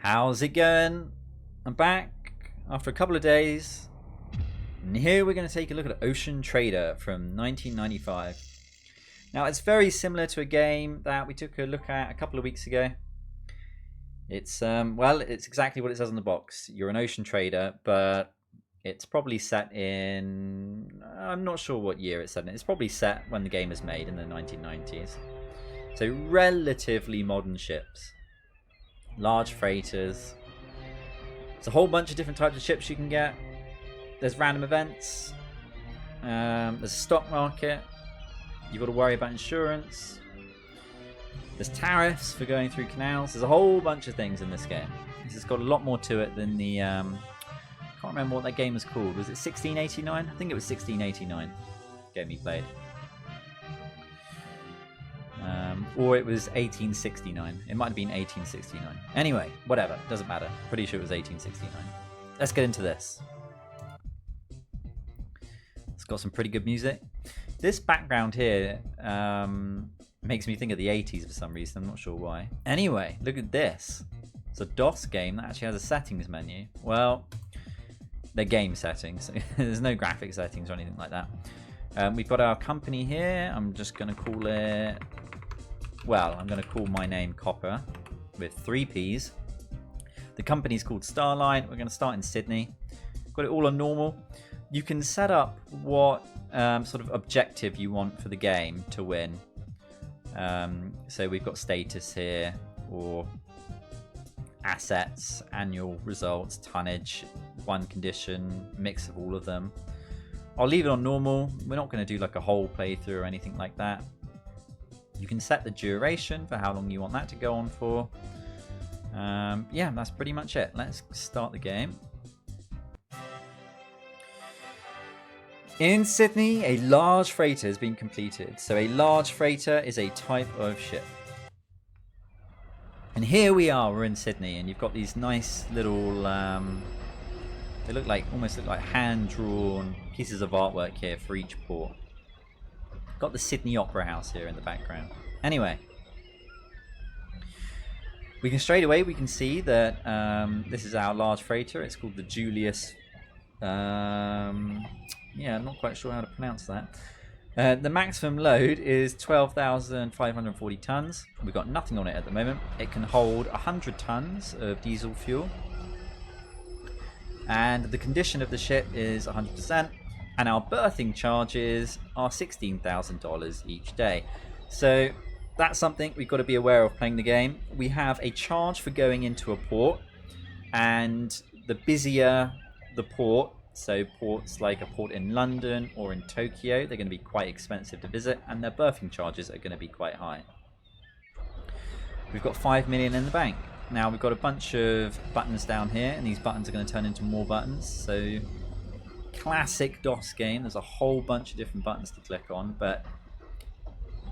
How's it going? I'm back after a couple of days, and here we're going to take a look at Ocean Trader from 1995. Now, it's very similar to a game that we took a look at a couple of weeks ago. It's it's exactly what it says on the box. You're an ocean trader, but it's probably set in, I'm not sure what year it's set in. It's probably set when the game was made in the 1990s. So relatively modern ships. Large freighters. There's a whole bunch of different types of ships you can get. There's random events. There's a stock market. You've got to worry about insurance. There's tariffs for going through canals. There's a whole bunch of things in this game. This has got a lot more to it than the... I can't remember what that game was called. Was it 1689? I think it was 1689 game he played. Or it was 1869. It might have been 1869. Anyway, whatever. Doesn't matter. Pretty sure it was 1869. Let's get into this. It's got some pretty good music. This background here makes me think of the 80s for some reason. I'm not sure why. Anyway, look at this. It's a DOS game that actually has a settings menu. Well, they're game settings. There's no graphic settings or anything like that. We've got our company here. I'm just going to call it... Well, I'm going to call my name Copper with 3 P's. The company's called Starline. We're going to start in Sydney. Got it all on normal. You can set up what sort of objective you want for the game to win. So we've got status here, or assets, annual results, tonnage, one condition, mix of all of them. I'll leave it on normal. We're not going to do like a whole playthrough or anything like that. You can set the duration for how long you want that to go on for. Yeah, that's pretty much it. Let's start the game. In Sydney, a large freighter has been completed. So a large freighter is a type of ship. And here we are, we're in Sydney, and you've got these nice little, they look like, almost look like hand-drawn pieces of artwork here for each port. Got the Sydney Opera House here in the background. Anyway, we can see that this is our large freighter. It's called the Julius. Yeah, I'm not quite sure how to pronounce that. The maximum load is 12,540 tons. We've got nothing on it at the moment. It can hold 100 tons of diesel fuel. And the condition of the ship is 100%. And our berthing charges are $16,000 each day. So that's something we've got to be aware of playing the game. We have a charge for going into a port. And the busier the port, so ports like a port in London or in Tokyo, they're going to be quite expensive to visit. And their berthing charges are going to be quite high. We've got 5 million in the bank. Now we've got a bunch of buttons down here. And these buttons are going to turn into more buttons. So... classic DOS game. There's a whole bunch of different buttons to click on, but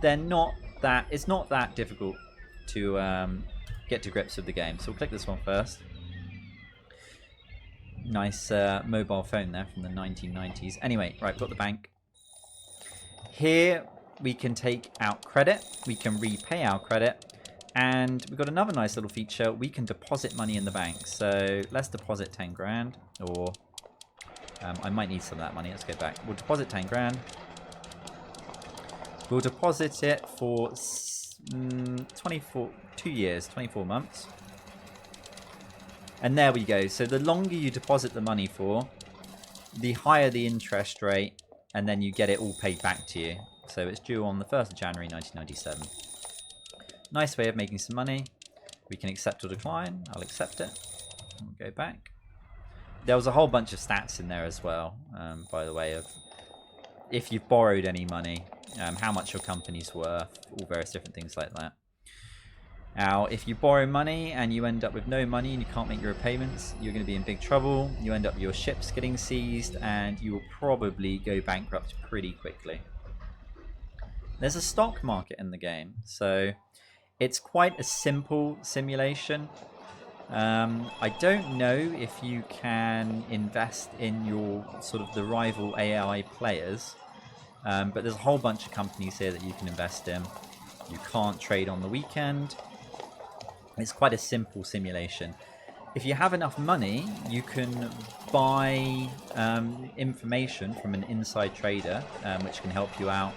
they're not that. It's not that difficult to get to grips with the game. So we'll click this one first. Nice mobile phone there from the 1990s. Anyway, right, got the bank. Here we can take out credit. We can repay our credit, and we've got another nice little feature. We can deposit money in the bank. So let's deposit 10 grand, or I might need some of that money. Let's go back. We'll deposit 10 grand. We'll deposit it for 2 years, 24 months. And there we go. So the longer you deposit the money for, the higher the interest rate, and then you get it all paid back to you. So it's due on the 1st of January 1997. Nice way of making some money. We can accept or decline. I'll accept it. We'll go back. There was a whole bunch of stats in there as well, by the way, of if you've borrowed any money, how much your company's worth, all various different things like that. Now, if you borrow money and you end up with no money and you can't make your repayments, you're going to be in big trouble. You end up with your ships getting seized, and you will probably go bankrupt pretty quickly. There's a stock market in the game, so it's quite a simple simulation. I don't know if you can invest in your sort of the rival AI players, but there's a whole bunch of companies here that you can invest in. You can't trade on the weekend. It's quite a simple simulation. If you have enough money, you can buy information from an inside trader, which can help you out.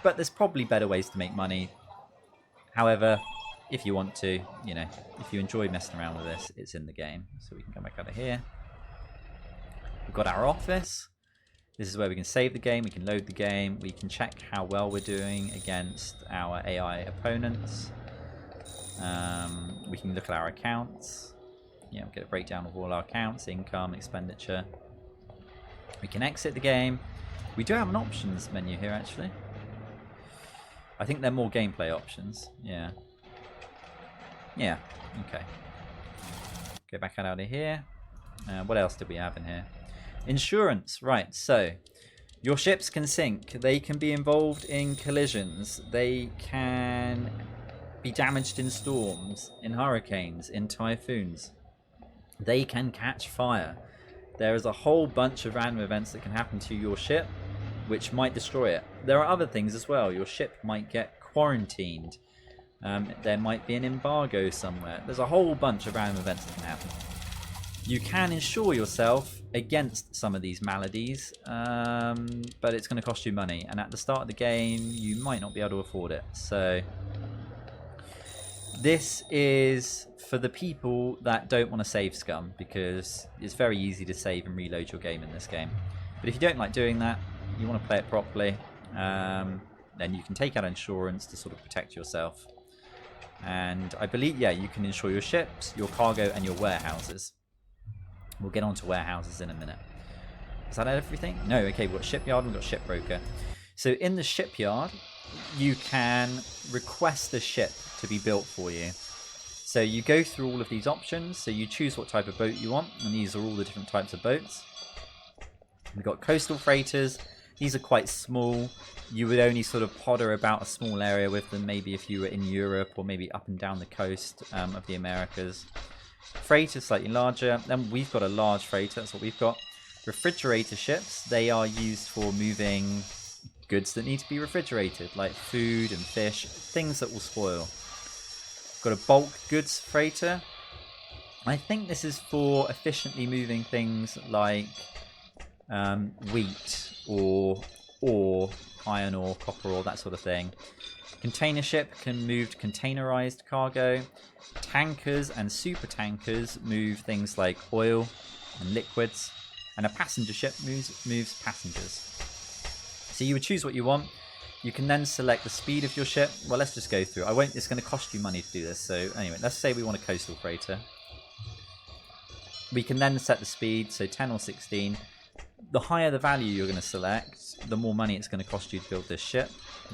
But there's probably better ways to make money. However, if you want to, you know, if you enjoy messing around with this, it's in the game. So we can come back out of here. We've got our office. This is where we can save the game, we can load the game, we can check how well we're doing against our AI opponents. We can look at our accounts. Yeah, get a breakdown of all our accounts, income, expenditure. We can exit the game. We do have an options menu here, actually. I think they're more gameplay options. Yeah. Yeah, okay. Go back out of here. What else did we have in here? Insurance, right, so your ships can sink, they can be involved in collisions, they can be damaged in storms, in hurricanes, in typhoons, they can catch fire. There is a whole bunch of random events that can happen to your ship which might destroy it. There are other things as well. Your ship might get quarantined, there might be an embargo somewhere. There's a whole bunch of random events that can happen. You can insure yourself against some of these maladies, but it's going to cost you money. And at the start of the game, you might not be able to afford it. So this is for the people that don't want to save scum, because it's very easy to save and reload your game in this game. But if you don't like doing that, you want to play it properly, then you can take out insurance to sort of protect yourself. And I believe, yeah, you can insure your ships, your cargo, and your warehouses. We'll get on to warehouses in a minute. Is that everything? No, okay, we've got Shipyard and we've got Shipbroker. So in the Shipyard, you can request a ship to be built for you. So you go through all of these options, so you choose what type of boat you want, and these are all the different types of boats. We've got coastal freighters. These are quite small. You would only sort of podder about a small area with them, maybe if you were in Europe or maybe up and down the coast of the Americas. Freighter slightly larger. Then we've got a large freighter, that's what we've got. Refrigerator ships, they are used for moving goods that need to be refrigerated, like food and fish, things that will spoil. Got a bulk goods freighter. I think this is for efficiently moving things like wheat or ore, iron ore, copper ore, that sort of thing. Container ship can move containerized cargo. Tankers and super tankers move things like oil and liquids, and a passenger ship moves passengers. So you would choose what you want. You can then select the speed of your ship. Well, let's just go through. It's going to cost you money to do this. So anyway, let's say we want a coastal freighter. We can then set the speed, so 10 or 16. The higher the value you're going to select, the more money it's going to cost you to build this ship.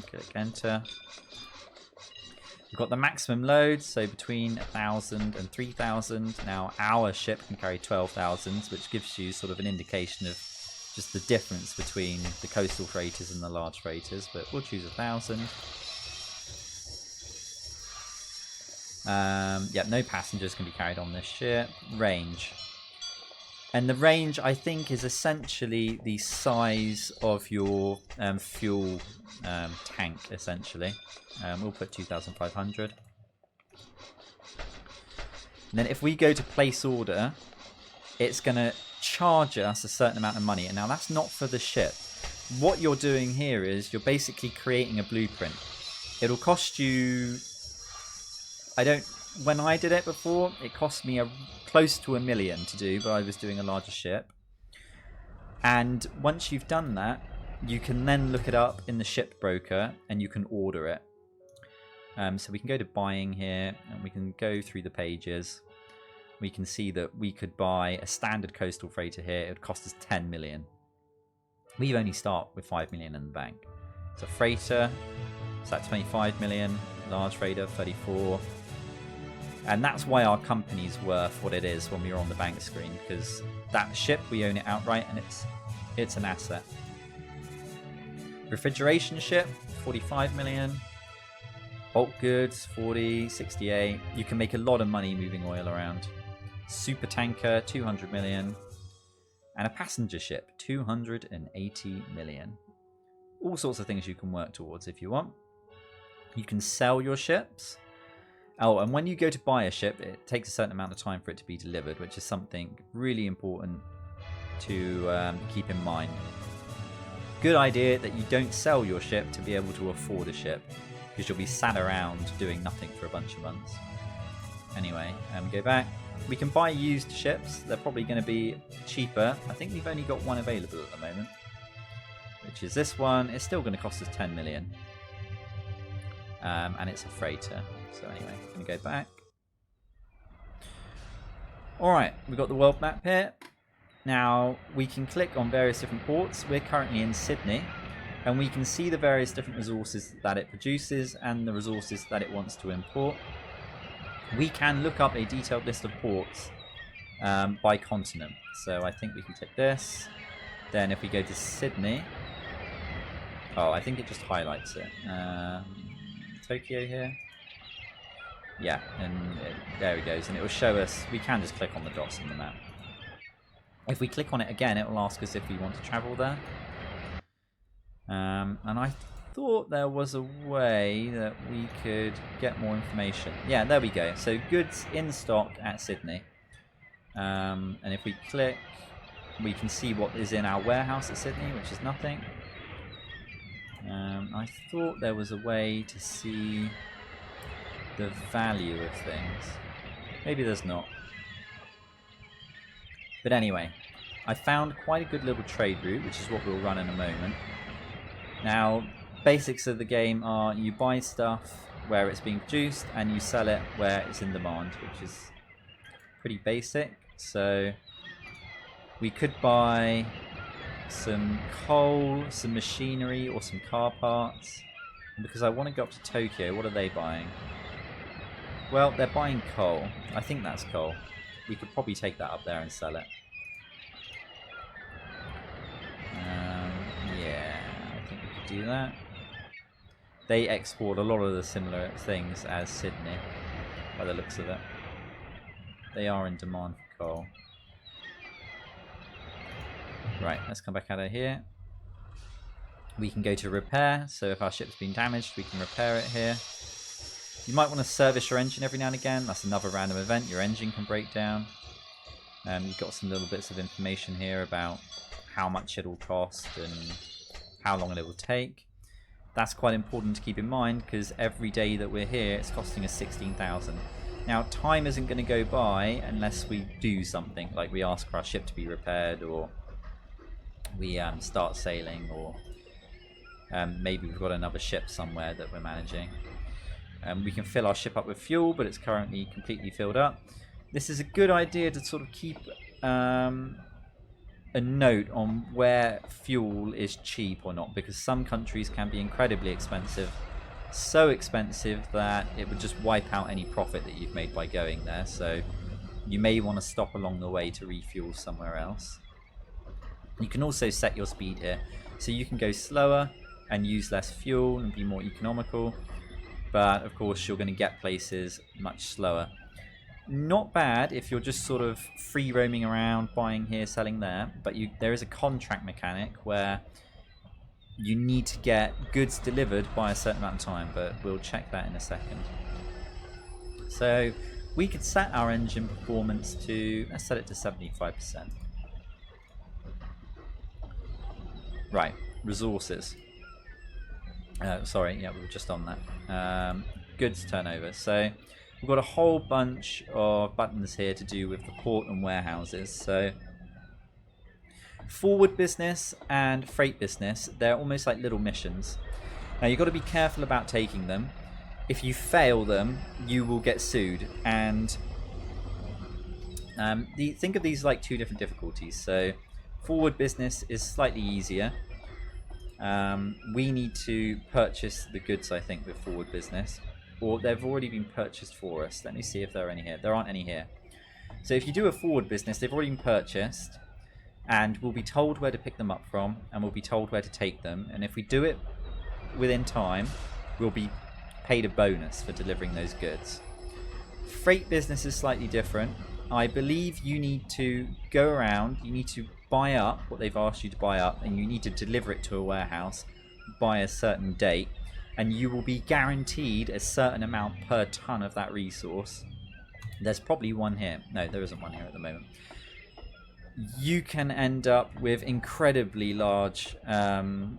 Click enter. We've got the maximum load, so between 1,000 and 3,000. Now our ship can carry 12,000, which gives you sort of an indication of just the difference between the coastal freighters and the large freighters, but we'll choose 1,000. Yeah, no passengers can be carried on this ship. Range. And the range, I think, is essentially the size of your fuel tank, essentially. We'll put 2,500. And then if we go to place order, it's going to charge us a certain amount of money. And now that's not for the ship. What you're doing here is you're basically creating a blueprint. It'll cost you... When I did it before, it cost me close to $1 million to do, but I was doing a larger ship. And once you've done that, you can then look it up in the Shipbroker and you can order it. So we can go to buying here and we can go through the pages. We can see that we could buy a standard coastal freighter here. It would cost us 10 million. We only start with 5 million in the bank. So freighter, it's at 25 million. Large freighter, 34. And that's why our company's worth what it is when we were on the bank screen, because that ship, we own it outright and it's an asset. Refrigeration ship, 45 million. Bulk goods, 40, 68. You can make a lot of money moving oil around. Super tanker, 200 million. And a passenger ship, 280 million. All sorts of things you can work towards if you want. You can sell your ships. Oh, and when you go to buy a ship, it takes a certain amount of time for it to be delivered, which is something really important to keep in mind. Good idea that you don't sell your ship to be able to afford a ship, because you'll be sat around doing nothing for a bunch of months. Anyway, go back. We can buy used ships. They're probably going to be cheaper. I think we've only got one available at the moment, which is this one. It's still going to cost us 10 million. And it's a freighter. So anyway, I'm going to go back. Alright, we've got the world map here. Now, we can click on various different ports. We're currently in Sydney. And we can see the various different resources that it produces and the resources that it wants to import. We can look up a detailed list of ports by continent. So I think we can click this. Then if we go to Sydney... Oh, I think it just highlights it. Tokyo here. Yeah, and there it goes. And it will show us... We can just click on the dots on the map. If we click on it again, it will ask us if we want to travel there. And I thought there was a way that we could get more information. Yeah, there we go. So goods in stock at Sydney. And if we click, we can see what is in our warehouse at Sydney, which is nothing. I thought there was a way to see the value of things. Maybe there's not. But anyway, I found quite a good little trade route, which is what we'll run in a moment. Now, basics of the game are you buy stuff where it's being produced and you sell it where it's in demand, which is pretty basic. So we could buy some coal, some machinery, or some car parts. And because I want to go up to Tokyo, what are they buying? Well, they're buying coal. I think that's coal. We could probably take that up there and sell it. Yeah, I think we could do that. They export a lot of the similar things as Sydney, by the looks of it. They are in demand for coal. Right, let's come back out of here. We can go to repair, so if our ship's been damaged, we can repair it here. You might want to service your engine every now and again. That's another random event. Your engine can break down. You've got some little bits of information here about how much it will cost and how long it will take. That's quite important to keep in mind because every day that we're here, it's costing us 16,000. Now, time isn't going to go by unless we do something, like we ask for our ship to be repaired, or we start sailing, or maybe we've got another ship somewhere that we're managing. We can fill our ship up with fuel, but it's currently completely filled up. This is a good idea to sort of keep a note on where fuel is cheap or not, because some countries can be incredibly expensive. So expensive that it would just wipe out any profit that you've made by going there. So you may want to stop along the way to refuel somewhere else. You can also set your speed here, so you can go slower and use less fuel and be more economical. But of course you're going to get places much slower. Not bad if you're just sort of free roaming around, buying here, selling there. But there is a contract mechanic where you need to get goods delivered by a certain amount of time, but we'll check that in a second. So we could set our engine performance to, let's set it to 75%. Right, resources. Sorry, yeah, we were just on that. Goods turnover. So we've got a whole bunch of buttons here to do with the port and warehouses. So forward business and freight business, they're almost like little missions. Now you've got to be careful about taking them. If you fail them, you will get sued. And think of these like two different difficulties. So forward business is slightly easier. We need to purchase the goods, I think, with forward business. Or they've already been purchased for us. Let me see if there are any here. There aren't any here. So if you do a forward business, they've already been purchased. And we'll be told where to pick them up from. And we'll be told where to take them. And if we do it within time, we'll be paid a bonus for delivering those goods. Freight business is slightly different. I believe you need to go around. You need to buy up what they've asked you to buy up. And you need to deliver it to a warehouse by a certain date. and you will be guaranteed a certain amount per ton of that resource. There's probably one here. No, there isn't one here at the moment. You can end up with incredibly large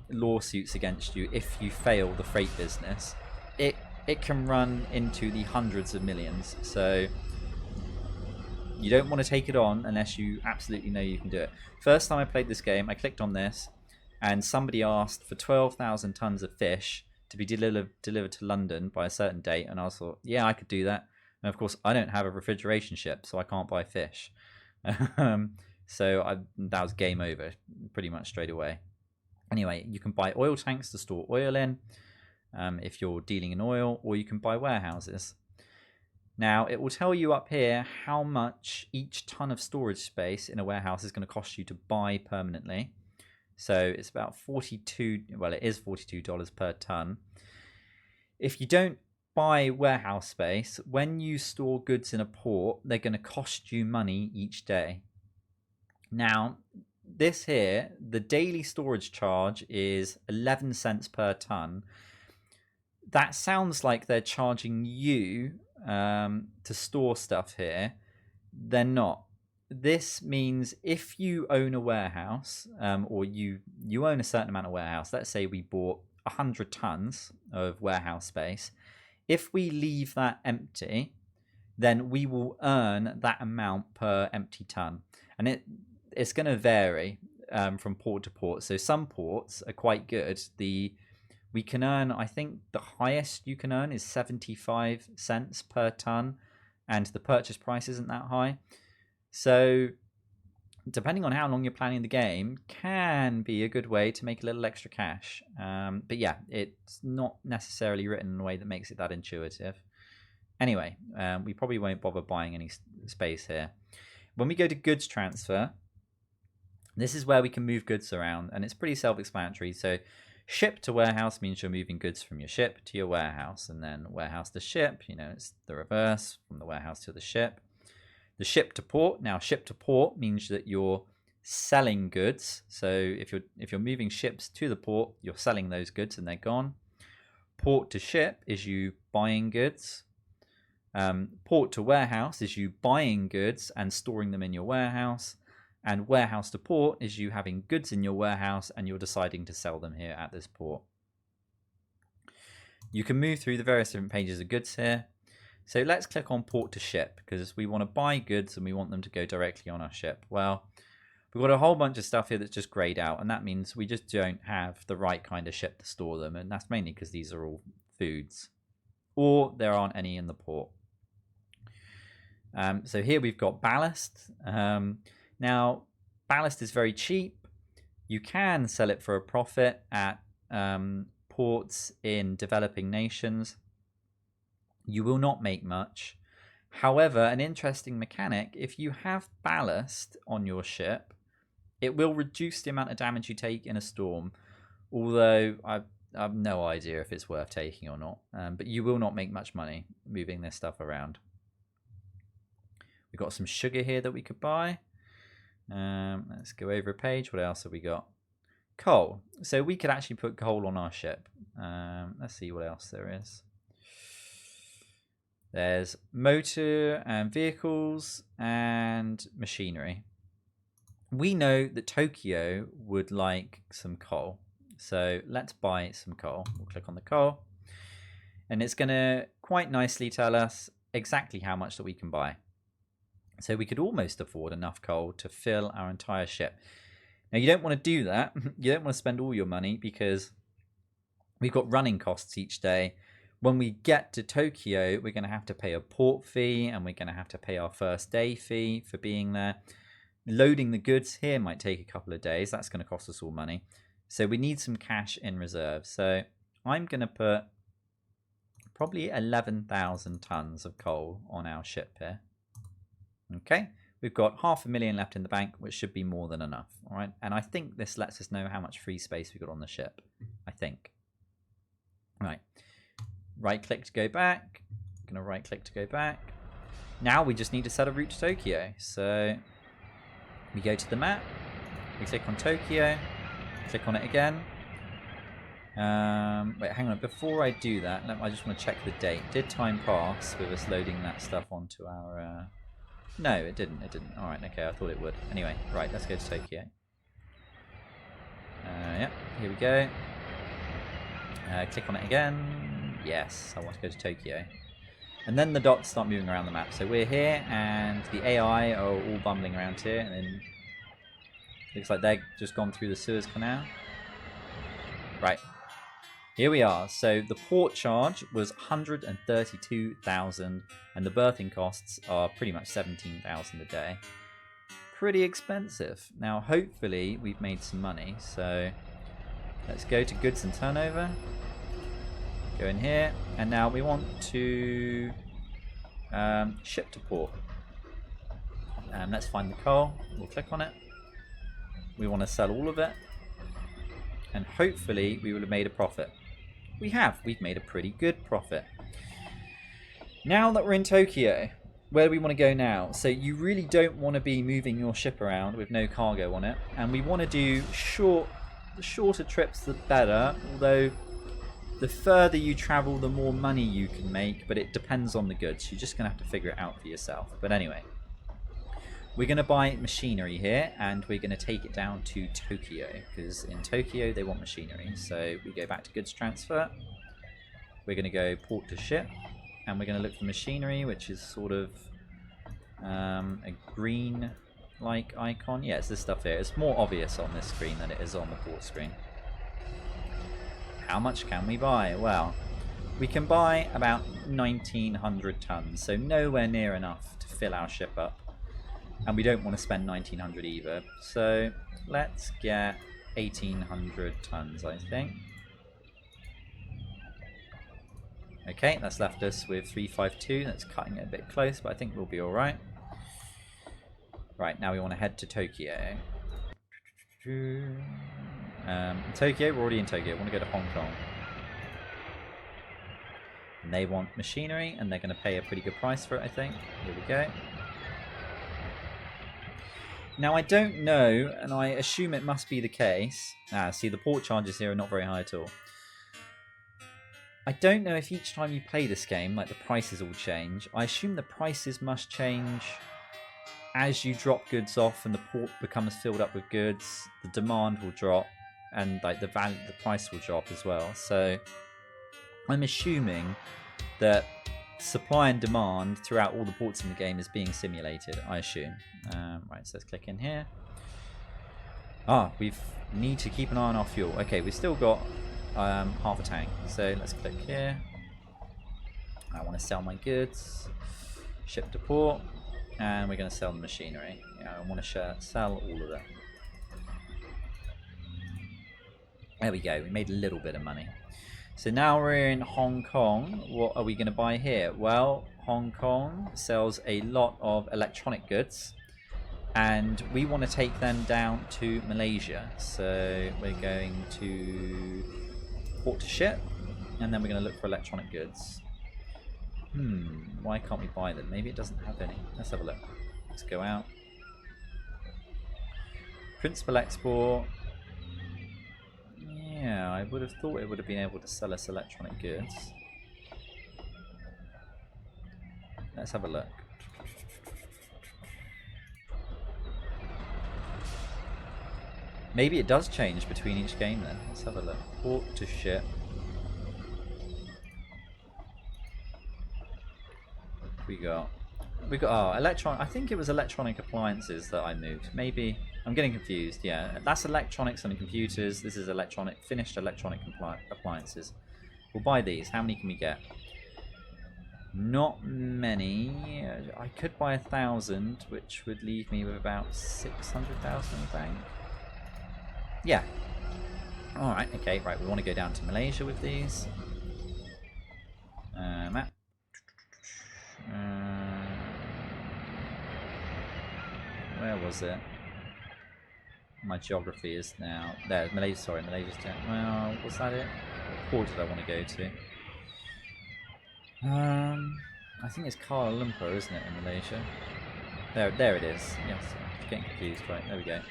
lawsuits against you if you fail the freight business. It can run into the hundreds of millions, so you don't want to take it on unless you absolutely know you can do it. First time I played this game, I clicked on this, and somebody asked for 12,000 tons of fish to be delivered to London by a certain date, and I thought, yeah, I could do that. And of course, I don't have a refrigeration ship, so I can't buy fish. So that was game over pretty much straight away. Anyway, you can buy oil tanks to store oil in if you're dealing in oil, or you can buy warehouses. Now, it will tell you up here how much each ton of storage space in a warehouse is going to cost you to buy permanently. So it's about it is $42 per ton. If you don't buy warehouse space, when you store goods in a port, they're going to cost you money each day. Now, this here, the daily storage charge is 11 cents per ton. That sounds like they're charging you to store stuff here. They're not. This means if you own a warehouse, or you own a certain amount of warehouse, let's say we bought 100 tons of warehouse space. If we leave that empty, then we will earn that amount per empty ton. And it's going to vary from port to port. So some ports are quite good. We can earn, I think the highest you can earn is 75 cents per ton, and the purchase price isn't that high. So depending on how long you're planning the game, can be a good way to make a little extra cash. But yeah, it's not necessarily written in a way that makes it that intuitive. Anyway, we probably won't bother buying any space here. When we go to goods transfer, this is where we can move goods around, and it's pretty self-explanatory. So ship to warehouse means you're moving goods from your ship to your warehouse, and then warehouse to ship, it's the reverse, from the warehouse to the ship. The ship to port, now ship to port means that you're selling goods. So if you're moving ships to the port, you're selling those goods and they're gone. Port to ship is you buying goods. Port to warehouse is you buying goods and storing them in your warehouse. And warehouse to port is you having goods in your warehouse and you're deciding to sell them here at this port. You can move through the various different pages of goods here. So let's click on port to ship, because we want to buy goods and we want them to go directly on our ship. Well, we've got a whole bunch of stuff here that's just grayed out, and that means we just don't have the right kind of ship to store them, and that's mainly because these are all foods, or there aren't any in the port. So here we've got ballast. Now, ballast is very cheap. You can sell it for a profit at ports in developing nations. You will not make much. However, an interesting mechanic, if you have ballast on your ship, it will reduce the amount of damage you take in a storm, although I have no idea if it's worth taking or not. But you will not make much money moving this stuff around. We've got some sugar here that we could buy. Let's go over a page. What else have we got? Coal. So we could actually put coal on our ship. Let's see what else there is. There's motor and vehicles and machinery. We know that Tokyo would like some coal. So let's buy some coal. We'll click on the coal. And it's going to quite nicely tell us exactly how much that we can buy. So we could almost afford enough coal to fill our entire ship. Now, you don't want to do that. You don't want to spend all your money because we've got running costs each day. When we get to Tokyo, we're going to have to pay a port fee, and we're going to have to pay our first day fee for being there. Loading the goods here might take a couple of days. That's going to cost us all money. So we need some cash in reserve. So I'm going to put probably 11,000 tons of coal on our ship here. Okay, we've got 500,000 left in the bank, which should be more than enough. All right, and I think this lets us know how much free space we've got on the ship. I think. Right. Right click to go back. I'm going to right click to go back. Now we just need to set a route to Tokyo. So we go to the map. We click on Tokyo. Click on it again. Wait, hang on. Before I do that, I just want to check the date. Did time pass with us loading that stuff onto our... No, it didn't. It didn't. Alright, okay. I thought it would. Anyway, right. Let's go to Tokyo. Yeah, here we go. Click on it again. Yes, I want to go to Tokyo. And then the dots start moving around the map. So we're here, and the AI are all bumbling around here, and then looks like they've just gone through the Suez Canal. Right. Here we are. So the port charge was 132,000, and the berthing costs are pretty much 17,000 a day. Pretty expensive. Now, hopefully, we've made some money. So let's go to goods and turnover. Go in here, and now we want to ship to port. Let's find the coal. We'll click on it. We want to sell all of it, and hopefully we will have made a profit. We have. We've made a pretty good profit. Now that we're in Tokyo, where do we want to go now? So you really don't want to be moving your ship around with no cargo on it, and we want to do the shorter trips the better, although the further you travel, the more money you can make, but it depends on the goods. You're just going to have to figure it out for yourself. But anyway, we're going to buy machinery here, and we're going to take it down to Tokyo, because in Tokyo they want machinery. So we go back to goods transfer. We're going to go port to ship, and we're going to look for machinery, which is sort of a green-like icon. Yeah, it's this stuff here. It's more obvious on this screen than it is on the port screen. How much can we buy? Well, we can buy about 1,900 tons, so nowhere near enough to fill our ship up. And we don't want to spend 1,900 either, so let's get 1,800 tons, I think. Okay, that's left us with 352. That's cutting it a bit close, but I think we'll be alright. Right, now we want to head to Tokyo. Tokyo, we're already in Tokyo. I want to go to Hong Kong. And they want machinery, and they're going to pay a pretty good price for it, I think. Here we go. Now, I don't know, and I assume it must be the case. See, the port charges here are not very high at all. I don't know if each time you play this game, like, the prices all change. I assume the prices must change as you drop goods off and the port becomes filled up with goods. The demand will drop, and like the price will drop as well. So I'm assuming that supply and demand throughout all the ports in the game is being simulated, I assume. Right, so let's click in here. We need to keep an eye on our fuel. Okay, we've still got half a tank, so let's click here. I want to sell my goods, ship to port, and we're going to sell the machinery. Yeah, I want to sell all of it. There we go, we made a little bit of money. So now we're in Hong Kong. What are we going to buy here? Well, Hong Kong sells a lot of electronic goods, and we want to take them down to Malaysia. So we're going to port to ship, and then we're going to look for electronic goods. Why can't we buy them? Maybe it doesn't have any. Let's have a look. Let's go out. Principal export. Yeah, I would have thought it would have been able to sell us electronic goods. Let's have a look. Maybe it does change between each game then. Let's have a look. Port to ship. We got I think it was electronic appliances that I moved. Maybe I'm getting confused. Yeah, that's electronics and computers. This is finished electronic appliances. We'll buy these. How many can we get? Not many. I could buy 1,000, which would leave me with about 600,000 in the bank. Yeah. All right. Okay. Right. We want to go down to Malaysia with these. Map. Where was it? My geography is now there. Malaysia. Sorry, Malaysia's down. Well, was that it? What port did I want to go to? I think it's Kuala Lumpur, isn't it, in Malaysia? There it is. Yes, I'm getting confused. Right, there we go.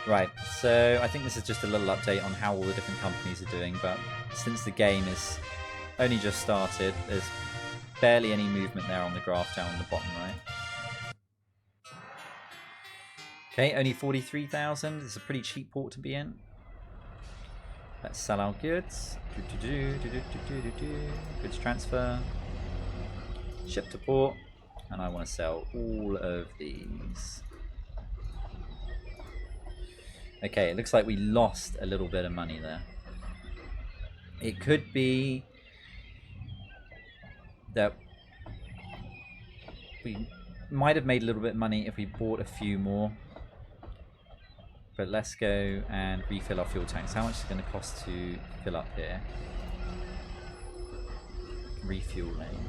Right, so I think this is just a little update on how all the different companies are doing, but since the game is only just started, there's barely any movement there on the graph down on the bottom right. Okay, only 43,000. It's a pretty cheap port to be in. Let's sell our goods. Goods transfer. Ship to port. And I want to sell all of these. Okay, it looks like we lost a little bit of money there. It could be that we might have made a little bit of money if we bought a few more. But let's go and refill our fuel tanks. How much is it going to cost to fill up here? Refueling.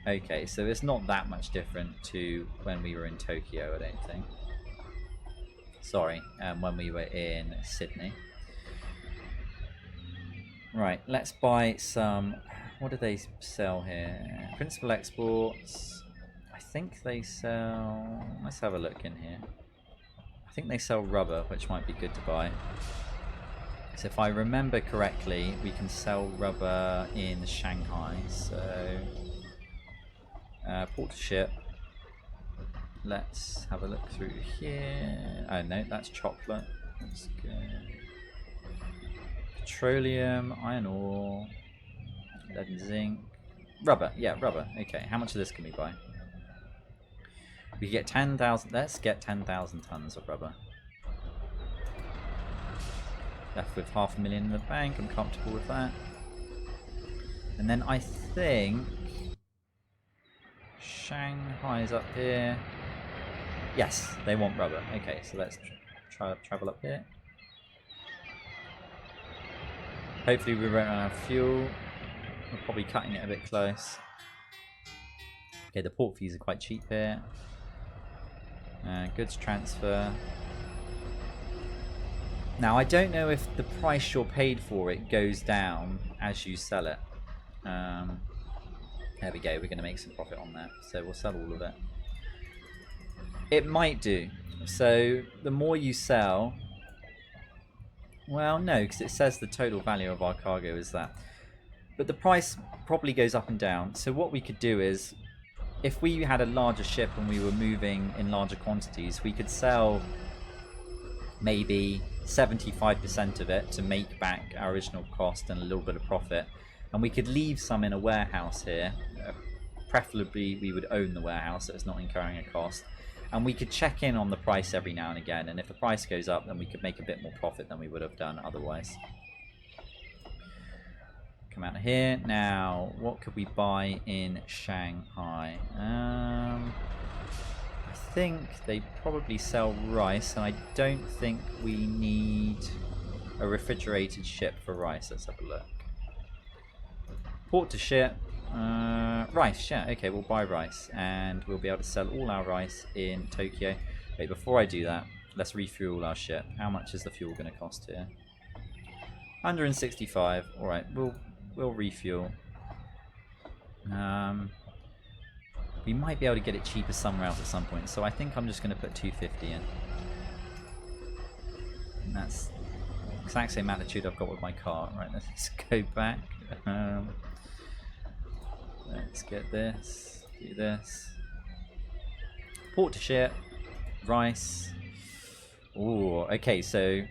Okay, so it's not that much different to when we were in Tokyo, I don't think. Sorry, when we were in Sydney. Right, let's buy some... What do they sell here? Principal exports. I think they sell... Let's have a look in here. I think they sell rubber, which might be good to buy. So if I remember correctly, we can sell rubber in Shanghai. So port to ship. Let's have a look through here. Oh no, that's chocolate. Let's go. Petroleum, iron ore, lead and zinc. Rubber, yeah, rubber. Okay, how much of this can we buy? We get 10,000. Let's get 10,000 tons of rubber. Left with 500,000 in the bank. I'm comfortable with that. And then I think Shanghai's up here. Yes, they want rubber. Okay, so let's try travel up here. Hopefully we won't run out of fuel. We're probably cutting it a bit close. Okay, the port fees are quite cheap here. Goods transfer. Now I don't know if the price you're paid for it goes down as you sell it. There we go, we're going to make some profit on that. So we'll sell all of it. It might do. So the more you sell... Well, no, because it says the total value of our cargo is that. But the price probably goes up and down. So what we could do is, if we had a larger ship and we were moving in larger quantities, we could sell maybe 75% of it to make back our original cost and a little bit of profit. And we could leave some in a warehouse here. Preferably we would own the warehouse so it's not incurring a cost. And we could check in on the price every now and again. And if the price goes up, then we could make a bit more profit than we would have done otherwise. Come out of here. Now, what could we buy in Shanghai? I think they probably sell rice, and I don't think we need a refrigerated ship for rice. Let's have a look. Port to ship. Rice, yeah, okay, we'll buy rice, and we'll be able to sell all our rice in Tokyo. Wait, before I do that, let's refuel our ship. How much is the fuel going to cost here? 165. All right, we'll refuel. We might be able to get it cheaper somewhere else at some point, so I think I'm just going to put 250 in. And that's the exact same magnitude I've got with my car. Right, let's go back. Let's get this, do this. Port to ship, rice. Oh, okay, so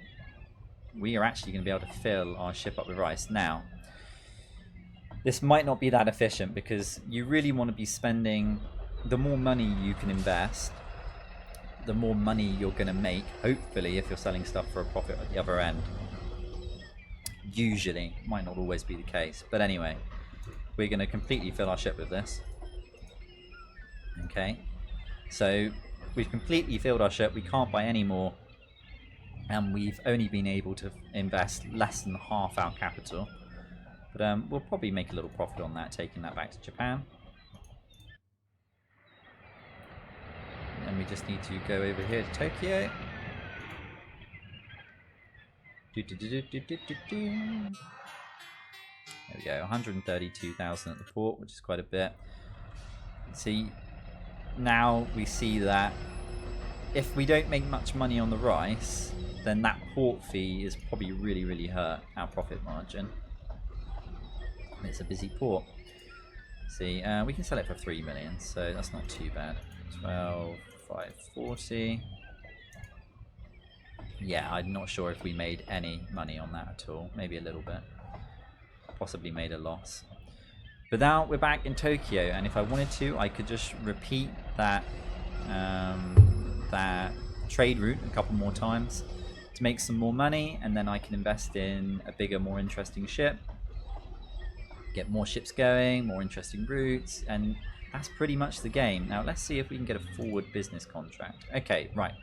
we are actually going to be able to fill our ship up with rice. Now, this might not be that efficient because you really want to be spending, the more money you can invest, the more money you're going to make, hopefully, if you're selling stuff for a profit at the other end. Usually, might not always be the case, but anyway. We're going to completely fill our ship with this. Okay, so we've completely filled our ship. We can't buy any more, and we've only been able to invest less than half our capital. But we'll probably make a little profit on that, taking that back to Japan. And we just need to go over here to Tokyo. There we go, 132,000 at the port, which is quite a bit. See, now we see that if we don't make much money on the rice, then that port fee is probably really hurt our profit margin. It's a busy port. See, we can sell it for 3 million, so that's not too bad. 12,540. Yeah, I'm not sure if we made any money on that at all. Maybe a little bit. Possibly made a loss. But now we're back in Tokyo, and if I wanted to, I could just repeat that that trade route a couple more times to make some more money, and then I can invest in a bigger, more interesting ship, get more ships going, more interesting routes, and that's pretty much the game. Now let's see if we can get a forward business contract. Okay, right.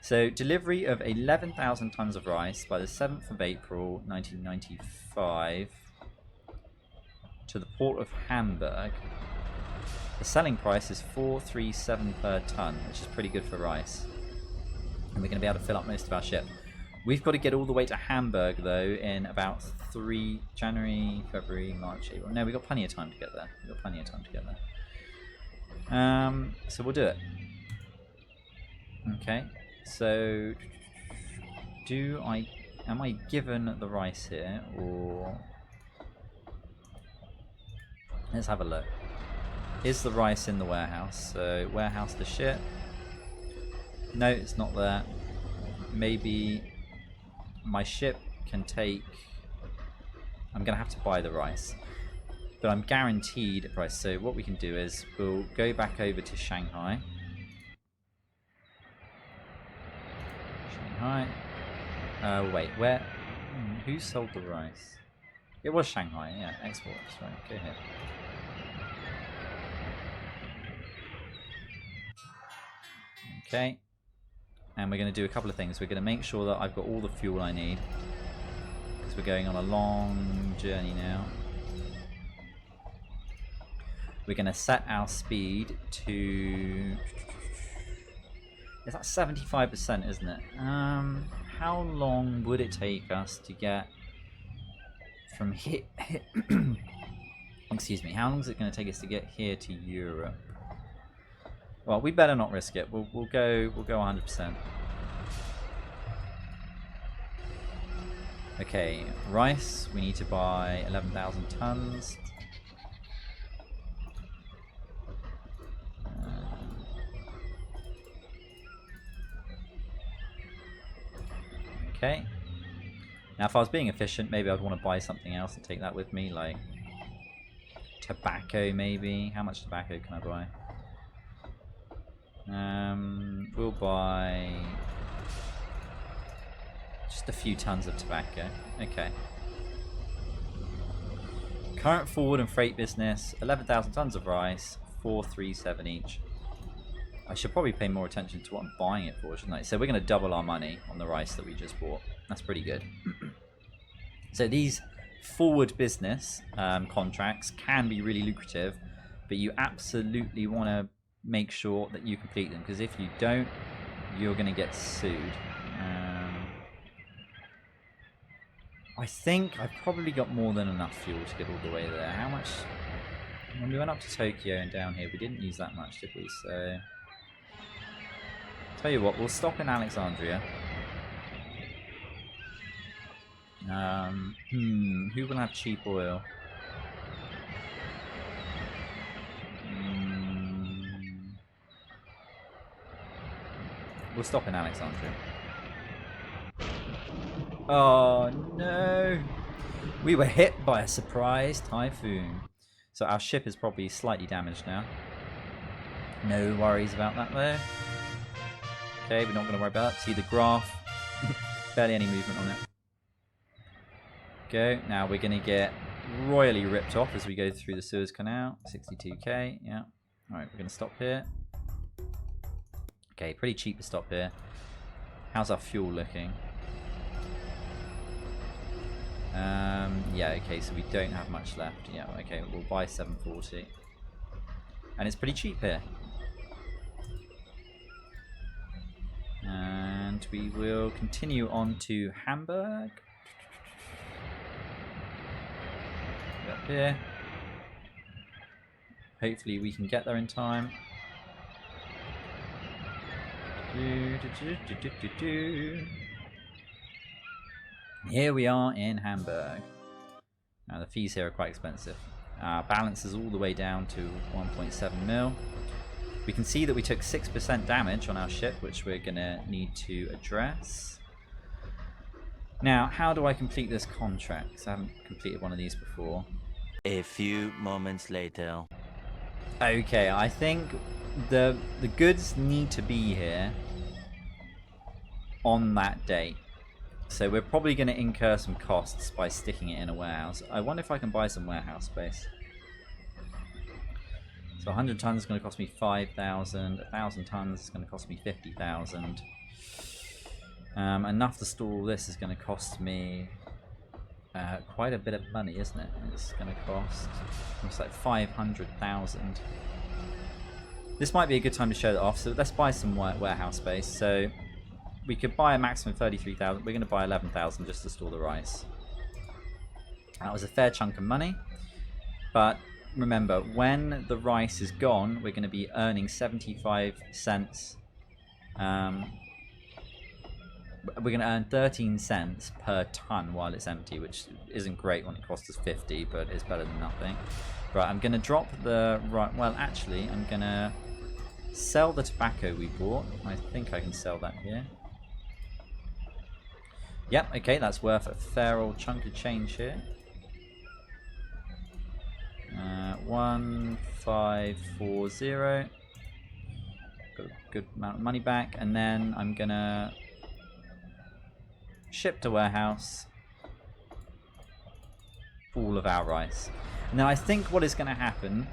So delivery of 11,000 tons of rice by the 7th of April 1995 to the port of Hamburg. The selling price is 437 per ton, which is pretty good for rice. And we're going to be able to fill up most of our ship. We've got to get all the way to Hamburg, though, in about January, February, March, April. No, we've got plenty of time to get there. We've got plenty of time to get there. So we'll do it. Okay. So, am I given the rice here, or... Let's have a look. Is the rice in the warehouse? So, warehouse the ship. No, it's not there. Maybe my ship can take... I'm going to have to buy the rice. But I'm guaranteed a price. So what we can do is we'll go back over to Shanghai. Shanghai. Wait, where... who sold the rice? It was Shanghai, yeah. Exports, right. Go ahead. Okay. And we're going to do a couple of things. We're going to make sure that I've got all the fuel I need, because we're going on a long journey now. We're going to set our speed to... It's like 75%, isn't it? How long would it take us to get from here... Excuse me. How long is it going to take us to get here to Europe? Well, we better not risk it. We'll go 100%. Okay, rice. We need to buy 11,000 tons. Okay. Now, if I was being efficient, maybe I'd want to buy something else and take that with me, like tobacco, maybe. How much tobacco can I buy? We'll buy just a few tons of tobacco. Okay. Current forward and freight business, 11,000 tons of rice, 437 each. I should probably pay more attention to what I'm buying it for, shouldn't I? So we're going to double our money on the rice that we just bought. That's pretty good. So these forward business contracts can be really lucrative, but you absolutely want to make sure that you complete them, because if you don't, you're going to get sued. I think I've probably got more than enough fuel to get all the way there. How much? When we went up to Tokyo and down here, we didn't use that much, did we? So, tell you what, we'll stop in Alexandria. Who will have cheap oil? We'll stop in Alexandria. Oh no! We were hit by a surprise typhoon. So our ship is probably slightly damaged now. No worries about that though. Okay, we're not going to worry about that. See the graph? Barely any movement on it. Go. Now we're going to get royally ripped off as we go through the Suez Canal. 62k, yeah. Alright, we're going to stop here. Okay, pretty cheap to stop here. How's our fuel looking? Yeah, okay, so we don't have much left. Yeah, okay, we'll buy 740. And it's pretty cheap here. And we will continue on to Hamburg. Up here. Hopefully we can get there in time. Here we are in Hamburg. Now the fees here are quite expensive. Our balance is all the way down to 1.7 mil. We can see that we took 6% damage on our ship, which we're going to need to address. Now, how do I complete this contract? Because I haven't completed one of these before. A few moments later. Okay, I think the goods need to be here on that date. So we're probably going to incur some costs by sticking it in a warehouse. I wonder if I can buy some warehouse space. So 100 tons is going to cost me 5,000. 1,000 tons is going to cost me 50,000. Enough to store all this is going to cost me quite a bit of money, isn't it? It's going to cost almost like 500,000. This might be a good time to show that off. So let's buy some warehouse space. So we could buy a maximum of 33,000. We're going to buy 11,000 just to store the rice. That was a fair chunk of money. But remember, when the rice is gone, we're going to be earning 75 cents. We're going to earn 13 cents per ton while it's empty, which isn't great when it costs us 50, but it's better than nothing. Right, I'm going to drop the... Well, actually, I'm going to sell the tobacco we bought. I think I can sell that here. Yep, okay, that's worth a fair old chunk of change here. 1540. Got a good amount of money back, and then I'm gonna ship to warehouse all of our rice. Now I think what is going to happen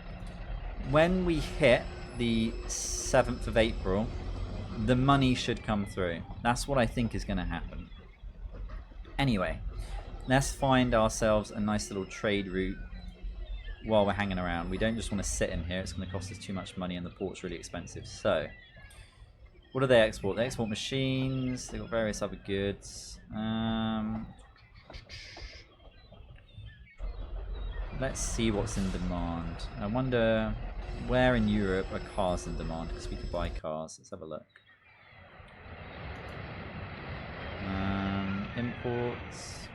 when we hit the 7th of April, the money should come through. That's what I think is going to happen. Anyway, let's find ourselves a nice little trade route while we're hanging around. We don't just want to sit in here. It's going to cost us too much money and the port's really expensive. So, what do they export? They export machines. They've got various other goods. Let's see what's in demand. I wonder where in Europe are cars in demand, because we could buy cars. Let's have a look. Imports.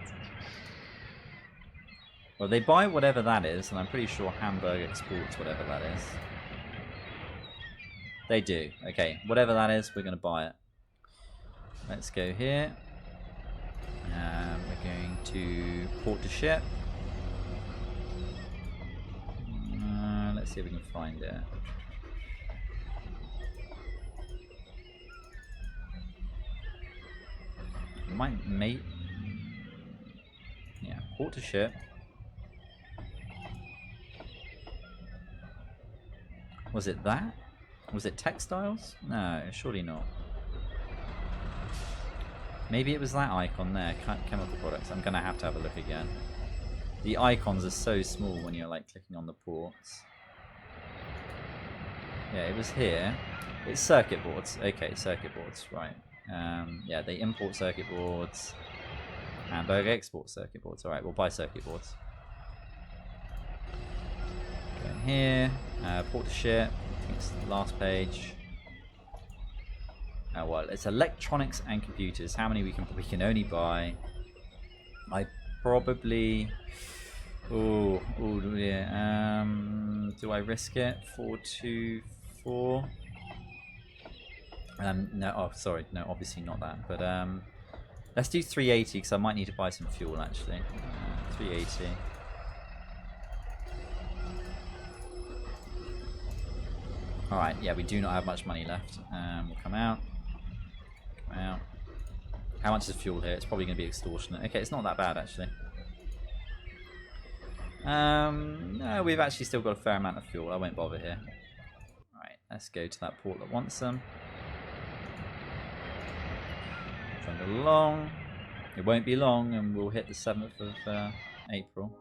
Well, they buy whatever that is, and I'm pretty sure Hamburg exports whatever that is. They do. Okay, whatever that is, we're going to buy it. Let's go here. We're going to port to ship. Let's see if we can find it. Mate. Yeah, port to ship. Was it that? Was it textiles? No, surely not. Maybe it was that icon there, chemical products. I'm gonna have to have a look again. The icons are so small when you're like clicking on the ports. Yeah, it was here. It's circuit boards. Okay, circuit boards, right. Yeah, they import circuit boards. Hamburg export circuit boards. Alright, we'll buy circuit boards. Go in here. Port to ship. I think it's the last page. Oh, well, it's electronics and computers. How many we can only buy? I probably... Oh yeah. Do I risk it? 424. No. Oh, sorry. No, obviously not that. But let's do 380 because I might need to buy some fuel actually. 380. All right. Yeah, we do not have much money left. We'll come out. Come out. How much is fuel here? It's probably going to be extortionate. Okay, it's not that bad actually. No, we've actually still got a fair amount of fuel. I won't bother here. Right, let's go to that port that wants them. Trundle along. It won't be long and we'll hit the 7th of April.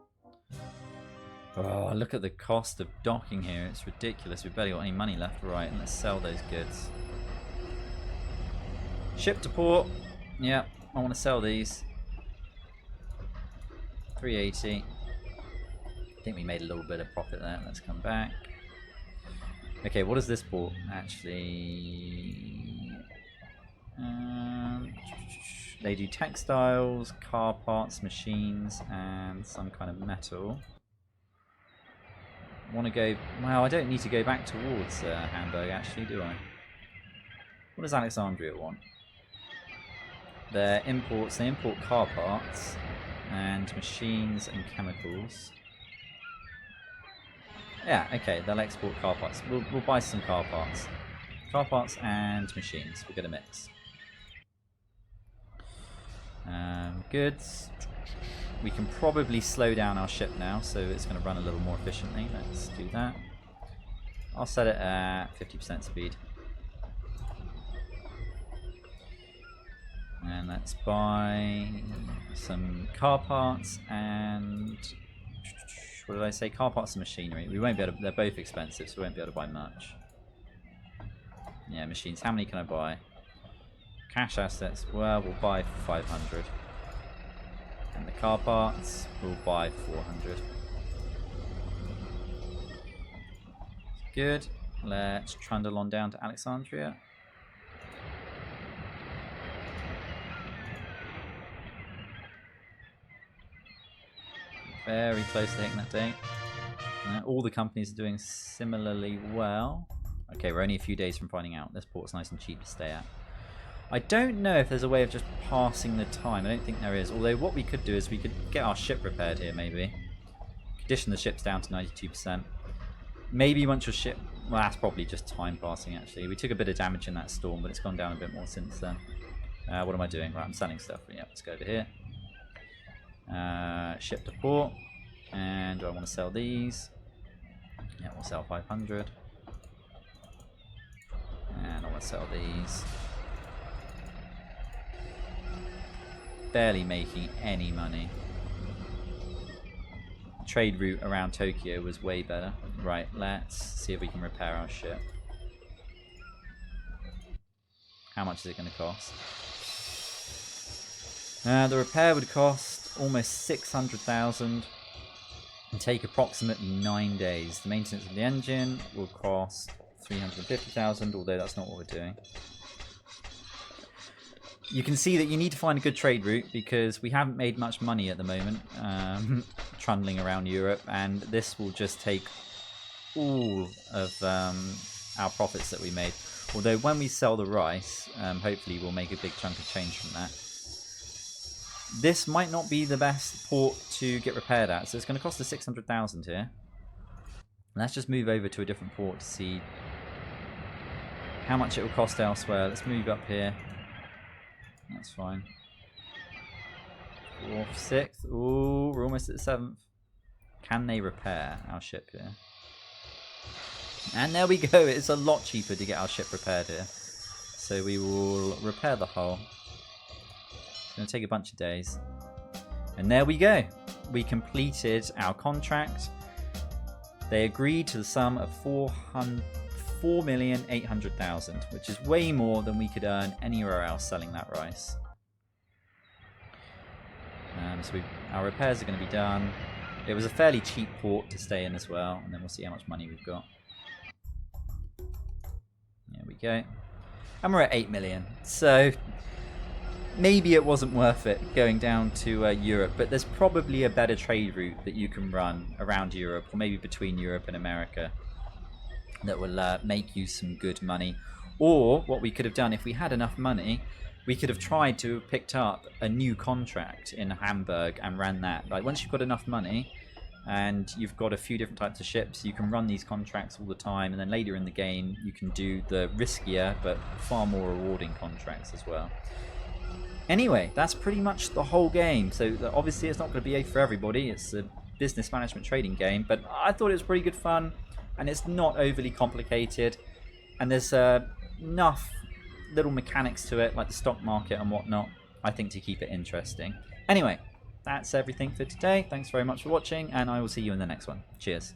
Oh, look at the cost of docking here. It's ridiculous. We've barely got any money left. Right, and let's sell those goods. Ship to port. Yeah, I want to sell these. 380. I think we made a little bit of profit there. Let's come back. Okay, what is this port? Actually, They do textiles, car parts, machines, and some kind of metal. Want to go... Well, I don't need to go back towards Hamburg, actually, do I? What does Alexandria want? Their imports, they import car parts and machines and chemicals. Yeah, okay, they'll export car parts. We'll buy some car parts. Car parts and machines. We'll get a mix. Goods. We can probably slow down our ship now, so it's going to run a little more efficiently. Let's do that. I'll set it at 50% speed. And let's buy some car parts and... What did I say? Car parts and machinery. We won't be able to... They're both expensive, so we won't be able to buy much. Yeah, machines. How many can I buy? Cash assets. Well, we'll buy for 500. And the car parts, we'll buy 400. Good. Let's trundle on down to Alexandria. Very close to hitting that date. All the companies are doing similarly well. Okay, we're only a few days from finding out. This port's nice and cheap to stay at. I don't know if there's a way of just passing the time. I don't think there is. Although what we could do is we could get our ship repaired here, maybe. Condition the ships down to 92%. Maybe once your ship... Well, that's probably just time passing, actually. We took a bit of damage in that storm, but it's gone down a bit more since then. What am I doing? Right, I'm selling stuff. Yeah, let's go over here. Ship to port. And do I want to sell these? Yeah, we'll sell 500. And I want to sell these. Barely making any money. Trade route around Tokyo was way better. Right, let's see if we can repair our ship. How much is it going to cost? The repair would cost almost 600,000 and take approximately 9 days. The maintenance of the engine will cost 350,000, although that's not what we're doing. You can see that you need to find a good trade route because we haven't made much money at the moment, trundling around Europe, and this will just take all of our profits that we made. Although when we sell the rice, hopefully we'll make a big chunk of change from that. This might not be the best port to get repaired at, so it's going to cost us 600,000 here. Let's just move over to a different port to see how much it will cost elsewhere. Let's move up here. That's fine. 4th, 6th. Ooh, we're almost at the 7th. Can they repair our ship here? And there we go. It's a lot cheaper to get our ship repaired here. So we will repair the hull. It's going to take a bunch of days. And there we go. We completed our contract. They agreed to the sum of 4,800,000, which is way more than we could earn anywhere else selling that rice. So our repairs are going to be done. It was a fairly cheap port to stay in as well, and then we'll see how much money we've got. There we go. And we're at 8 million. So maybe it wasn't worth it going down to Europe, but there's probably a better trade route that you can run around Europe, or maybe between Europe and America, that will make you some good money. Or what we could have done if we had enough money, we could have tried to have picked up a new contract in Hamburg and ran that. Like once you've got enough money and you've got a few different types of ships, you can run these contracts all the time, and then later in the game you can do the riskier but far more rewarding contracts as well. Anyway, that's pretty much the whole game. So obviously it's not going to be for everybody. It's a business management trading game, but I thought it was pretty good fun. And it's not overly complicated, and there's enough little mechanics to it, like the stock market and whatnot, I think, to keep it interesting. Anyway, that's everything for today. Thanks very much for watching, and I will see you in the next one. Cheers.